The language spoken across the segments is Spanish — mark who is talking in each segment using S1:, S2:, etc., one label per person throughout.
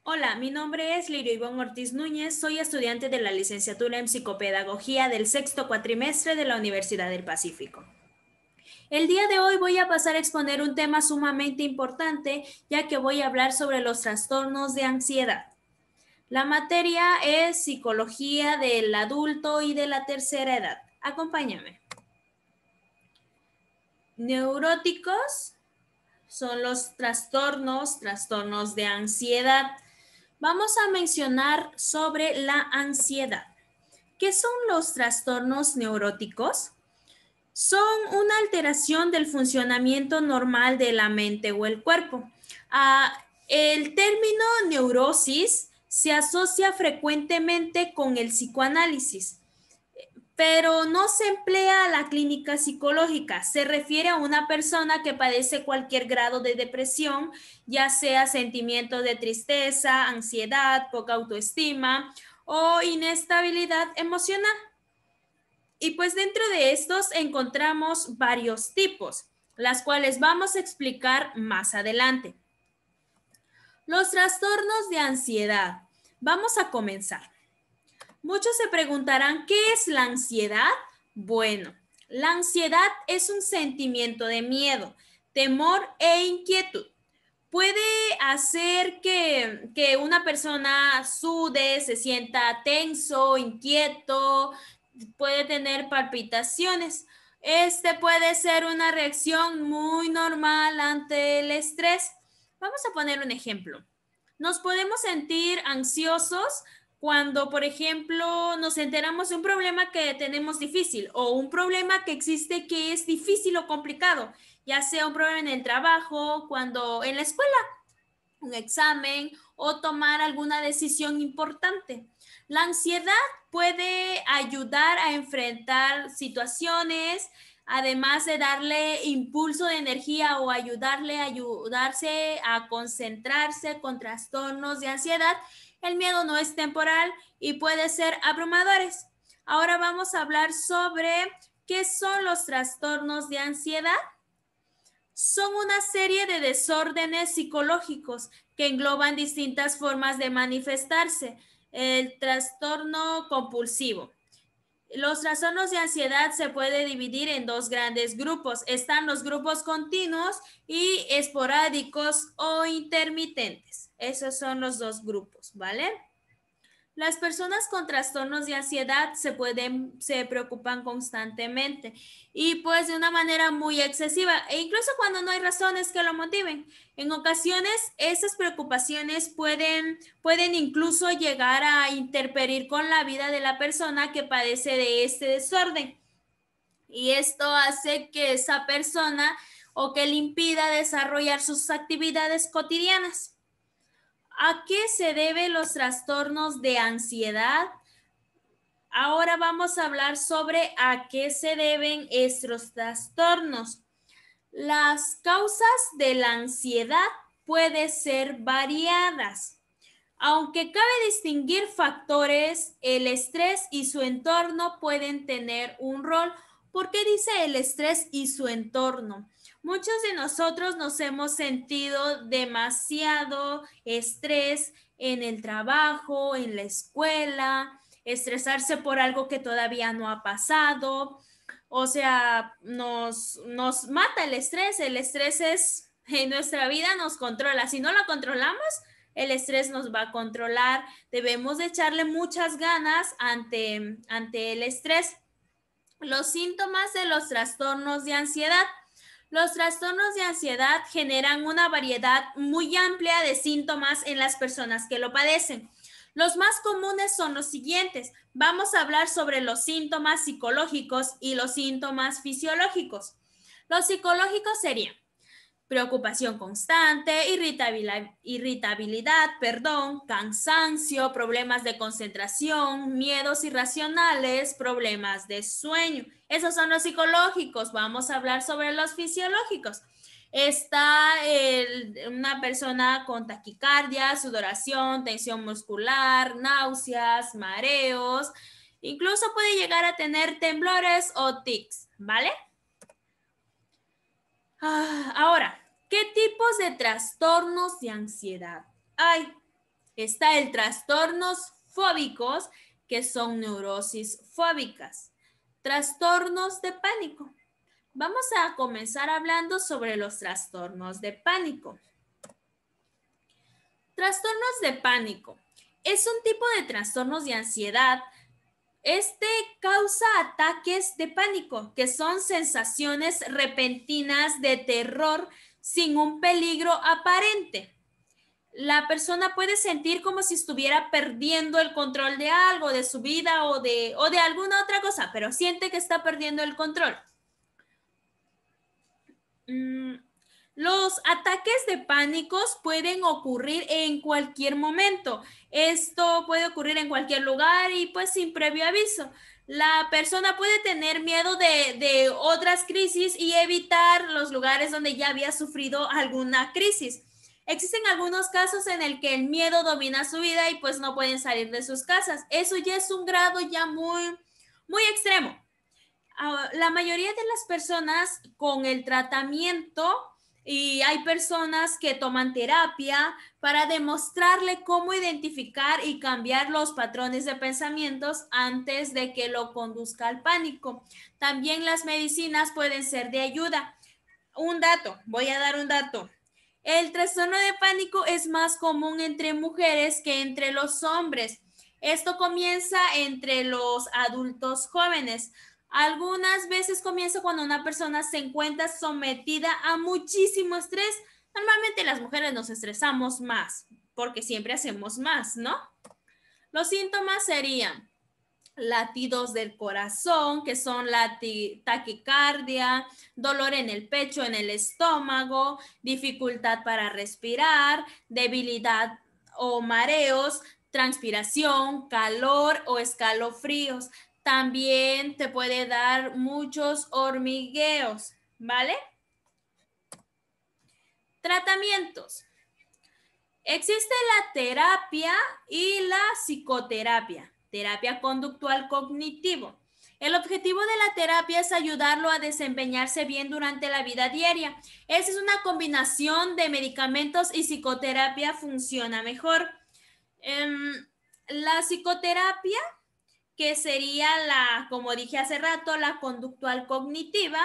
S1: Hola, mi nombre es Lirio Ivonne Ortiz Núñez, soy estudiante de la licenciatura en Psicopedagogía del sexto cuatrimestre de la Universidad del Pacífico. El día de hoy voy a pasar a exponer un tema sumamente importante, ya que voy a hablar sobre los trastornos de ansiedad. La materia es psicología del adulto y de la tercera edad. Acompáñame. Neuróticos son los trastornos de ansiedad. Vamos a mencionar sobre la ansiedad. ¿Qué son los trastornos neuróticos? Son una alteración del funcionamiento normal de la mente o el cuerpo. El término neurosis se asocia frecuentemente con el psicoanálisis, pero no se emplea la clínica psicológica. Se refiere a una persona que padece cualquier grado de depresión, ya sea sentimientos de tristeza, ansiedad, poca autoestima o inestabilidad emocional. Y pues dentro de estos encontramos varios tipos, las cuales vamos a explicar más adelante. Los trastornos de ansiedad. Vamos a comenzar. Muchos se preguntarán, ¿qué es la ansiedad? Bueno, la ansiedad es un sentimiento de miedo, temor e inquietud. Puede hacer que una persona sude, se sienta tenso, inquieto, puede tener palpitaciones. Este puede ser una reacción muy normal ante el estrés. Vamos a poner un ejemplo. Nos podemos sentir ansiosos cuando, por ejemplo, nos enteramos de un problema que tenemos difícil o un problema que existe que es difícil o complicado, ya sea un problema en el trabajo, cuando en la escuela, un examen o tomar alguna decisión importante. La ansiedad puede ayudar a enfrentar situaciones, además de darle impulso de energía o ayudarse a concentrarse con trastornos de ansiedad. El miedo no es temporal y puede ser abrumadores. Ahora vamos a hablar sobre qué son los trastornos de ansiedad. Son una serie de desórdenes psicológicos que engloban distintas formas de manifestarse. El trastorno compulsivo. Los trastornos de ansiedad se puede dividir en dos grandes grupos. Están los grupos continuos y esporádicos o intermitentes. Esos son los dos grupos, ¿vale? Las personas con trastornos de ansiedad se preocupan constantemente y pues de una manera muy excesiva e incluso cuando no hay razones que lo motiven. En ocasiones esas preocupaciones pueden incluso llegar a interferir con la vida de la persona que padece de este desorden. Y esto hace que esa persona o que le impida desarrollar sus actividades cotidianas. ¿A qué se deben los trastornos de ansiedad? Ahora vamos a hablar sobre a qué se deben estos trastornos. Las causas de la ansiedad pueden ser variadas. Aunque cabe distinguir factores, el estrés y su entorno pueden tener un rol. ¿Por qué dice el estrés y su entorno? Muchos de nosotros nos hemos sentido demasiado estrés en el trabajo, en la escuela, estresarse por algo que todavía no ha pasado. O sea, nos mata el estrés. El estrés es en nuestra vida, nos controla. Si no lo controlamos, el estrés nos va a controlar. Debemos de echarle muchas ganas ante el estrés. Los síntomas de los trastornos de ansiedad. Los trastornos de ansiedad generan una variedad muy amplia de síntomas en las personas que lo padecen. Los más comunes son los siguientes. Vamos a hablar sobre los síntomas psicológicos y los síntomas fisiológicos. Los psicológicos serían preocupación constante, irritabilidad, cansancio, problemas de concentración, miedos irracionales, problemas de sueño. Esos son los psicológicos. Vamos a hablar sobre los fisiológicos. Está una persona con taquicardia, sudoración, tensión muscular, náuseas, mareos, incluso puede llegar a tener temblores o tics, ¿vale? Ahora, ¿qué tipos de trastornos de ansiedad hay? Está el trastornos fóbicos, que son neurosis fóbicas. Trastornos de pánico. Vamos a comenzar hablando sobre los trastornos de pánico. Trastornos de pánico. Es un tipo de trastornos de ansiedad. Este causa ataques de pánico, que son sensaciones repentinas de terror sin un peligro aparente. La persona puede sentir como si estuviera perdiendo el control de algo, de su vida o de alguna otra cosa, pero siente que está perdiendo el control. Los ataques de pánicos pueden ocurrir en cualquier momento. Esto puede ocurrir en cualquier lugar y pues sin previo aviso. La persona puede tener miedo de otras crisis y evitar los lugares donde ya había sufrido alguna crisis. Existen algunos casos en el que el miedo domina su vida y pues no pueden salir de sus casas. Eso ya es un grado ya muy extremo. La mayoría de las personas con el tratamiento, y hay personas que toman terapia para demostrarle cómo identificar y cambiar los patrones de pensamientos antes de que lo conduzca al pánico. También las medicinas pueden ser de ayuda. Voy a dar un dato. El trastorno de pánico es más común entre mujeres que entre los hombres. Esto comienza entre los adultos jóvenes. Algunas veces comienza cuando una persona se encuentra sometida a muchísimo estrés. Normalmente las mujeres nos estresamos más porque siempre hacemos más, ¿no? Los síntomas serían latidos del corazón, que son la taquicardia, dolor en el pecho, en el estómago, dificultad para respirar, debilidad o mareos, transpiración, calor o escalofríos. También te puede dar muchos hormigueos, ¿vale? Tratamientos. Existe la terapia y la psicoterapia, terapia conductual cognitivo. El objetivo de la terapia es ayudarlo a desempeñarse bien durante la vida diaria. Esa es una combinación de medicamentos y psicoterapia funciona mejor. La psicoterapia, que sería como dije hace rato, la conductual cognitiva.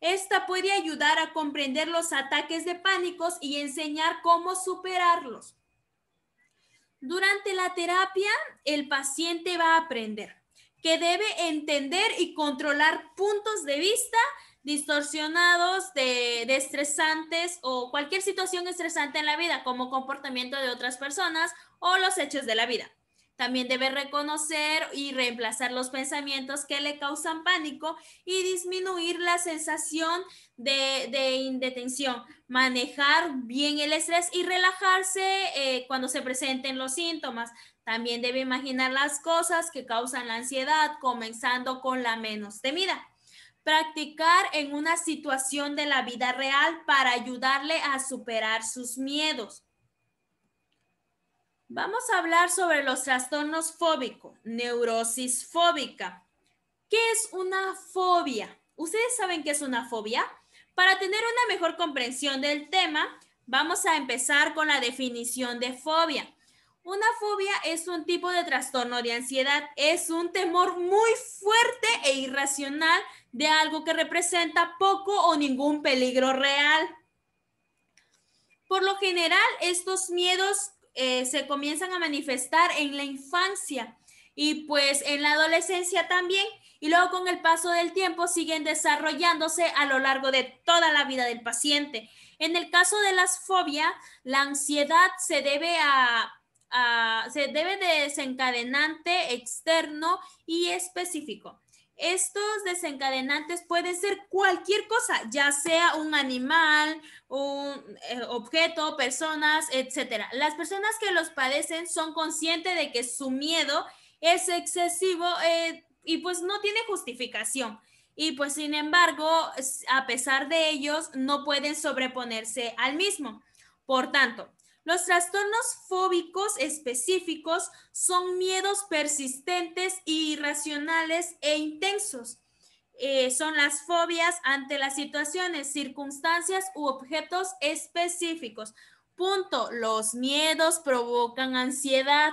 S1: Esta puede ayudar a comprender los ataques de pánicos y enseñar cómo superarlos. Durante la terapia, el paciente va a aprender que debe entender y controlar puntos de vista distorsionados de estresantes o cualquier situación estresante en la vida, como comportamiento de otras personas o los hechos de la vida. También debe reconocer y reemplazar los pensamientos que le causan pánico y disminuir la sensación de indefensión, manejar bien el estrés y relajarse cuando se presenten los síntomas. También debe imaginar las cosas que causan la ansiedad, comenzando con la menos temida. Practicar en una situación de la vida real para ayudarle a superar sus miedos. Vamos a hablar sobre los trastornos fóbicos, neurosis fóbica. ¿Qué es una fobia? ¿Ustedes saben qué es una fobia? Para tener una mejor comprensión del tema, vamos a empezar con la definición de fobia. Una fobia es un tipo de trastorno de ansiedad. Es un temor muy fuerte e irracional de algo que representa poco o ningún peligro real. Por lo general, estos miedos se comienzan a manifestar en la infancia y pues en la adolescencia también, y luego con el paso del tiempo siguen desarrollándose a lo largo de toda la vida del paciente. En el caso de las fobias, la ansiedad se debe de desencadenante externo y específico. Estos desencadenantes pueden ser cualquier cosa, ya sea un animal, un objeto, personas, etcétera. Las personas que los padecen son conscientes de que su miedo es excesivo y pues no tiene justificación. Y pues sin embargo, a pesar de ellos, no pueden sobreponerse al mismo. Por tanto, los trastornos fóbicos específicos son miedos persistentes, irracionales e intensos. Son las fobias ante las situaciones, circunstancias u objetos específicos. Punto. Los miedos provocan ansiedad.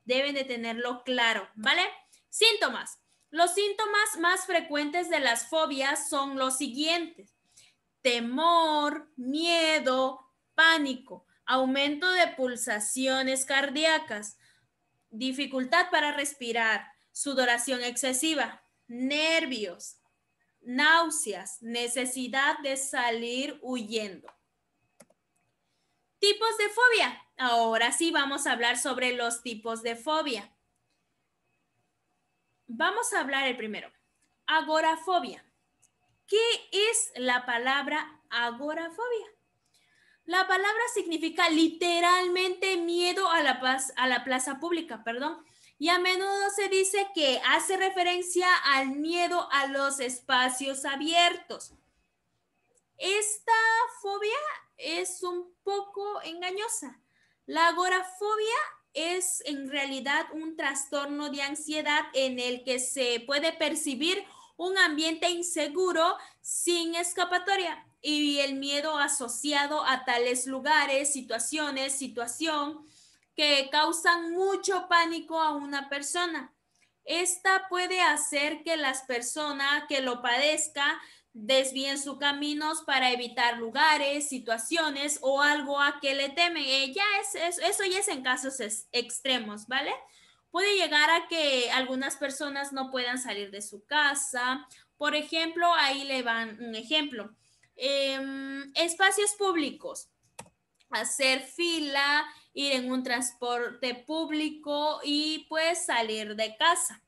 S1: Deben de tenerlo claro, ¿vale? Síntomas. Los síntomas más frecuentes de las fobias son los siguientes: temor, miedo, pánico, aumento de pulsaciones cardíacas, dificultad para respirar, sudoración excesiva, nervios, náuseas, necesidad de salir huyendo. Tipos de fobia. Ahora sí vamos a hablar sobre los tipos de fobia. Vamos a hablar el primero. Agorafobia. ¿Qué es la palabra agorafobia? La palabra significa literalmente miedo a la plaza pública, y a menudo se dice que hace referencia al miedo a los espacios abiertos. Esta fobia es un poco engañosa. La agorafobia es en realidad un trastorno de ansiedad en el que se puede percibir un ambiente inseguro sin escapatoria y el miedo asociado a tales lugares, situación que causan mucho pánico a una persona. Esta puede hacer que las personas que lo padezcan desvíen sus caminos para evitar lugares, situaciones o algo a que le temen. Eso ya es en casos extremos, ¿vale? Puede llegar a que algunas personas no puedan salir de su casa. Por ejemplo, ahí le van un ejemplo. Espacios públicos. Hacer fila, ir en un transporte público y pues salir de casa.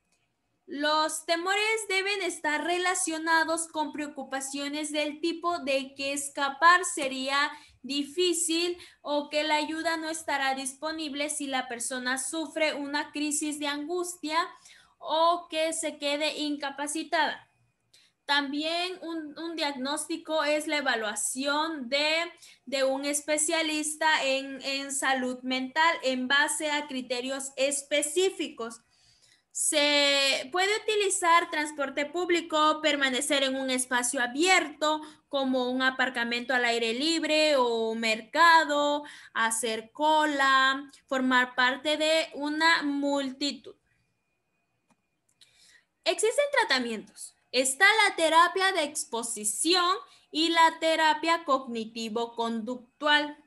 S1: Los temores deben estar relacionados con preocupaciones del tipo de que escapar sería difícil o que la ayuda no estará disponible si la persona sufre una crisis de angustia o que se quede incapacitada. También un diagnóstico es la evaluación de un especialista en salud mental en base a criterios específicos. Se puede utilizar transporte público, permanecer en un espacio abierto como un aparcamiento al aire libre o mercado, hacer cola, formar parte de una multitud. Existen tratamientos. Está la terapia de exposición y la terapia cognitivo-conductual.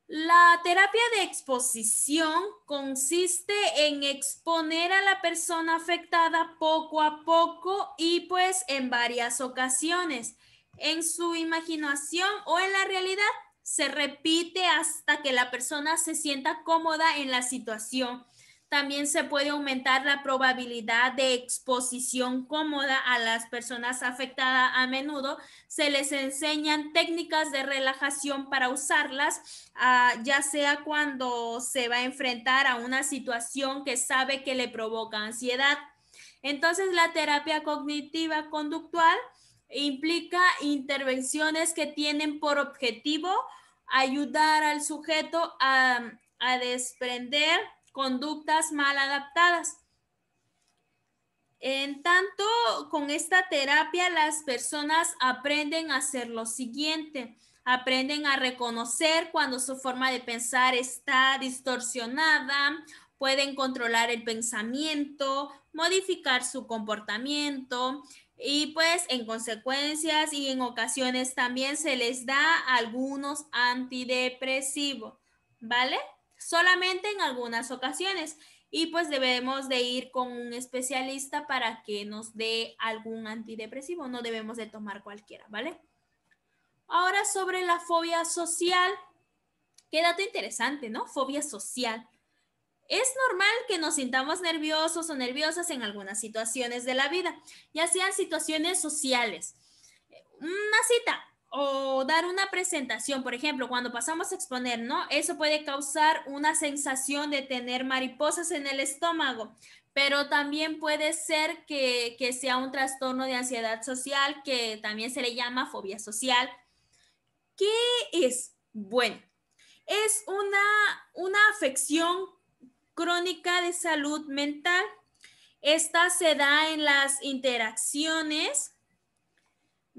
S1: La terapia de exposición consiste en exponer a la persona afectada poco a poco y pues en varias ocasiones. En su imaginación o en la realidad se repite hasta que la persona se sienta cómoda en la situación. También se puede aumentar la probabilidad de exposición cómoda a las personas afectadas. A menudo se les enseñan técnicas de relajación para usarlas, ya sea cuando se va a enfrentar a una situación que sabe que le provoca ansiedad. Entonces, la terapia cognitiva conductual implica intervenciones que tienen por objetivo ayudar al sujeto a desprender conductas mal adaptadas. En tanto, con esta terapia las personas aprenden a hacer lo siguiente: aprenden a reconocer cuando su forma de pensar está distorsionada, pueden controlar el pensamiento, modificar su comportamiento y pues en consecuencias y en ocasiones también se les da algunos antidepresivos, ¿vale? Solamente en algunas ocasiones. Y pues debemos de ir con un especialista para que nos dé algún antidepresivo. No debemos de tomar cualquiera, ¿vale? Ahora sobre la fobia social. Qué dato interesante, ¿no? Fobia social. Es normal que nos sintamos nerviosos o nerviosas en algunas situaciones de la vida, ya sean situaciones sociales. Una cita o dar una presentación, por ejemplo, cuando pasamos a exponer, ¿no? Eso puede causar una sensación de tener mariposas en el estómago, pero también puede ser que sea un trastorno de ansiedad social, que también se le llama fobia social. ¿Qué es? Bueno, es una afección crónica de salud mental. Esta se da en las interacciones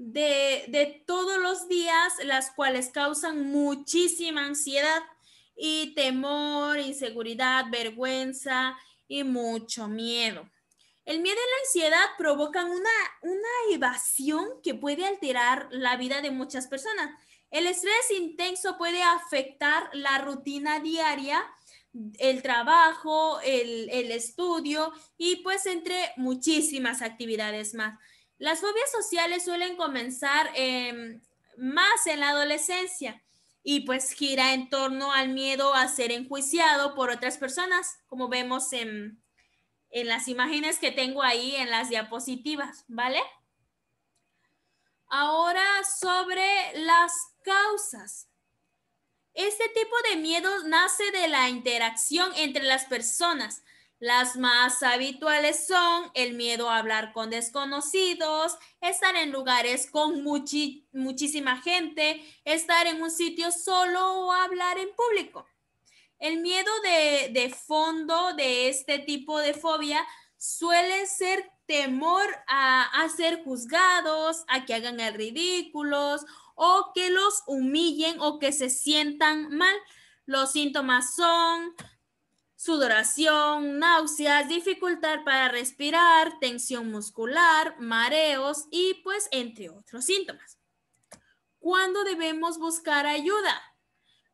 S1: de todos los días, las cuales causan muchísima ansiedad y temor, inseguridad, vergüenza y mucho miedo. El miedo y la ansiedad provocan una evasión que puede alterar la vida de muchas personas. El estrés intenso puede afectar la rutina diaria, el trabajo, el estudio y pues entre muchísimas actividades más. Las fobias sociales suelen comenzar más en la adolescencia y pues gira en torno al miedo a ser enjuiciado por otras personas, como vemos en las imágenes que tengo ahí en las diapositivas, ¿vale? Ahora sobre las causas. Este tipo de miedo nace de la interacción entre las personas. Las más habituales son el miedo a hablar con desconocidos, estar en lugares con muchísima gente, estar en un sitio solo o hablar en público. El miedo de fondo de este tipo de fobia suele ser temor a ser juzgados, a que hagan el ridículos o que los humillen o que se sientan mal. Los síntomas son sudoración, náuseas, dificultad para respirar, tensión muscular, mareos y pues entre otros síntomas. ¿Cuándo debemos buscar ayuda?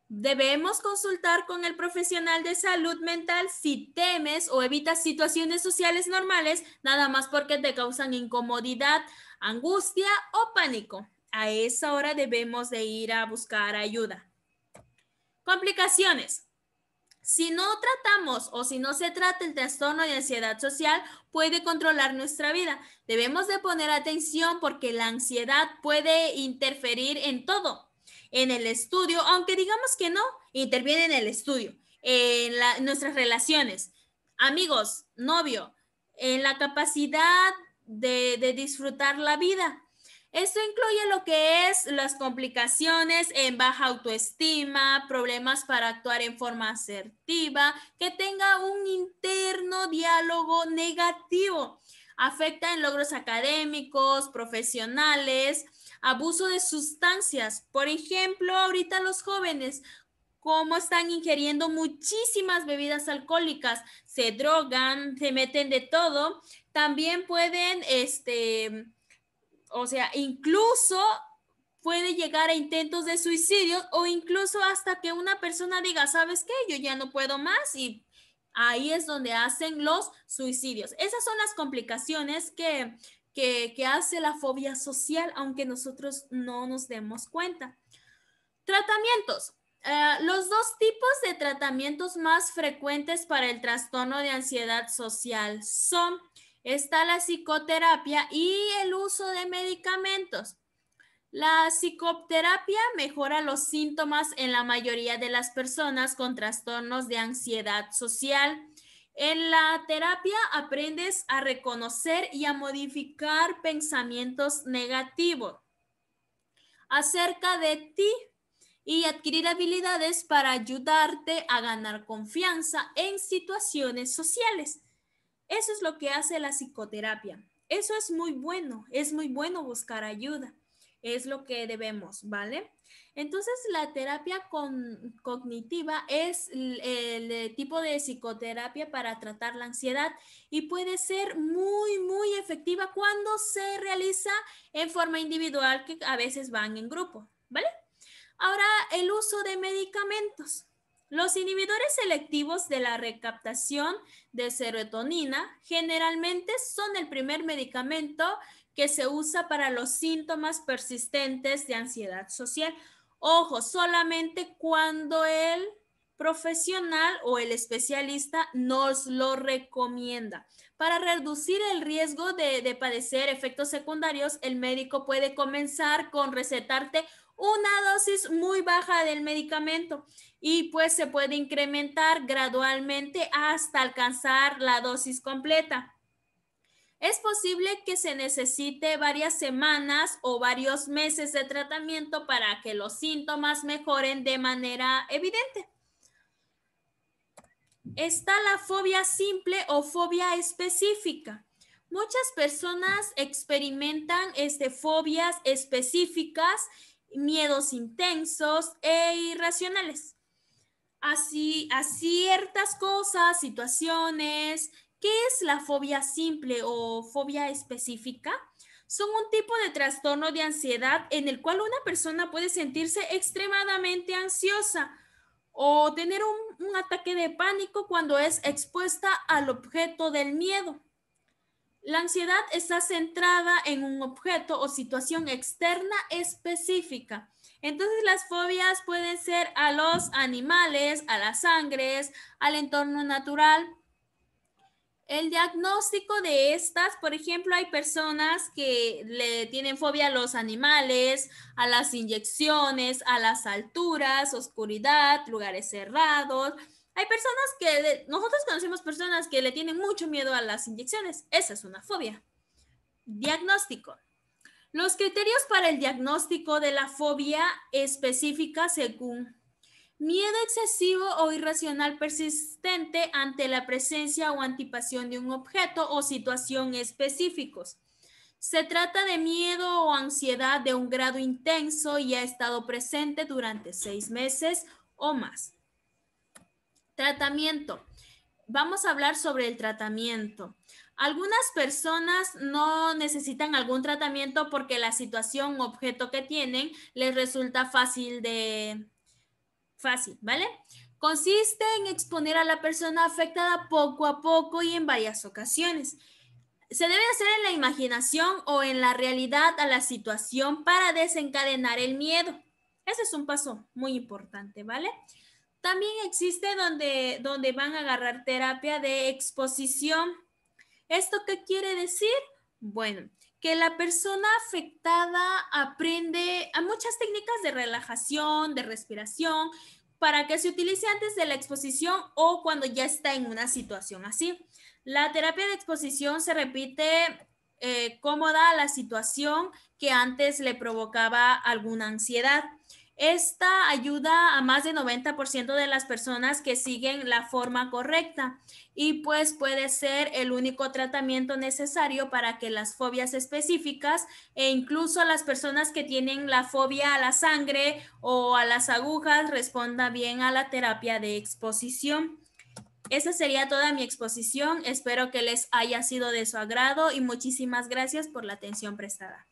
S1: Debemos consultar con el profesional de salud mental si temes o evitas situaciones sociales normales, nada más porque te causan incomodidad, angustia o pánico. A esa hora debemos de ir a buscar ayuda. Complicaciones. Si no tratamos o si no se trata el trastorno de ansiedad social, puede controlar nuestra vida. Debemos de poner atención porque la ansiedad puede interferir en todo. En el estudio, aunque digamos que no, interviene en el estudio, en nuestras relaciones, amigos, novio, en la capacidad de disfrutar la vida. Esto incluye lo que es las complicaciones en baja autoestima, problemas para actuar en forma asertiva, que tenga un interno diálogo negativo. Afecta en logros académicos, profesionales, abuso de sustancias. Por ejemplo, ahorita los jóvenes, cómo están ingiriendo muchísimas bebidas alcohólicas, se drogan, se meten de todo. También pueden, o sea, incluso puede llegar a intentos de suicidio o incluso hasta que una persona diga, ¿sabes qué? Yo ya no puedo más y ahí es donde hacen los suicidios. Esas son las complicaciones que hace la fobia social, aunque nosotros no nos demos cuenta. Tratamientos. Los dos tipos de tratamientos más frecuentes para el trastorno de ansiedad social son, está la psicoterapia y el uso de medicamentos. La psicoterapia mejora los síntomas en la mayoría de las personas con trastornos de ansiedad social. En la terapia aprendes a reconocer y a modificar pensamientos negativos acerca de ti y adquirir habilidades para ayudarte a ganar confianza en situaciones sociales. Eso es lo que hace la psicoterapia. Eso es muy bueno buscar ayuda. Es lo que debemos, ¿vale? Entonces, la terapia cognitiva es el tipo de psicoterapia para tratar la ansiedad y puede ser muy, muy efectiva cuando se realiza en forma individual, que a veces van en grupo, ¿vale? Ahora, el uso de medicamentos. Los inhibidores selectivos de la recaptación de serotonina generalmente son el primer medicamento que se usa para los síntomas persistentes de ansiedad social. Ojo, solamente cuando el profesional o el especialista nos lo recomienda. Para reducir el riesgo de padecer efectos secundarios, el médico puede comenzar con recetarte una dosis muy baja del medicamento y pues se puede incrementar gradualmente hasta alcanzar la dosis completa. Es posible que se necesite varias semanas o varios meses de tratamiento para que los síntomas mejoren de manera evidente. Está la fobia simple o fobia específica. Muchas personas experimentan fobias específicas, miedos intensos e irracionales. Así, a ciertas cosas, situaciones. ¿Qué es la fobia simple o fobia específica? Son un tipo de trastorno de ansiedad en el cual una persona puede sentirse extremadamente ansiosa o tener un ataque de pánico cuando es expuesta al objeto del miedo. La ansiedad está centrada en un objeto o situación externa específica. Entonces las fobias pueden ser a los animales, a las sangres, al entorno natural. El diagnóstico de estas, por ejemplo, hay personas que le tienen fobia a los animales, a las inyecciones, a las alturas, oscuridad, lugares cerrados. Hay personas nosotros conocemos personas que le tienen mucho miedo a las inyecciones. Esa es una fobia. Diagnóstico. Los criterios para el diagnóstico de la fobia específica según miedo excesivo o irracional persistente ante la presencia o anticipación de un objeto o situación específicos. Se trata de miedo o ansiedad de un grado intenso y ha estado presente durante 6 meses o más. Tratamiento. Vamos a hablar sobre el tratamiento. Algunas personas no necesitan algún tratamiento porque la situación o objeto que tienen les resulta fácil, ¿vale? Consiste en exponer a la persona afectada poco a poco y en varias ocasiones. Se debe hacer en la imaginación o en la realidad a la situación para desencadenar el miedo. Ese es un paso muy importante, ¿vale? También existe donde van a agarrar terapia de exposición. ¿Esto qué quiere decir? Bueno, que la persona afectada aprende a muchas técnicas de relajación, de respiración, para que se utilice antes de la exposición o cuando ya está en una situación así. La terapia de exposición se repite cómoda a la situación que antes le provocaba alguna ansiedad. Esta ayuda a más del 90% de las personas que siguen la forma correcta y pues puede ser el único tratamiento necesario para que las fobias específicas e incluso las personas que tienen la fobia a la sangre o a las agujas respondan bien a la terapia de exposición. Esa sería toda mi exposición. Espero que les haya sido de su agrado y muchísimas gracias por la atención prestada.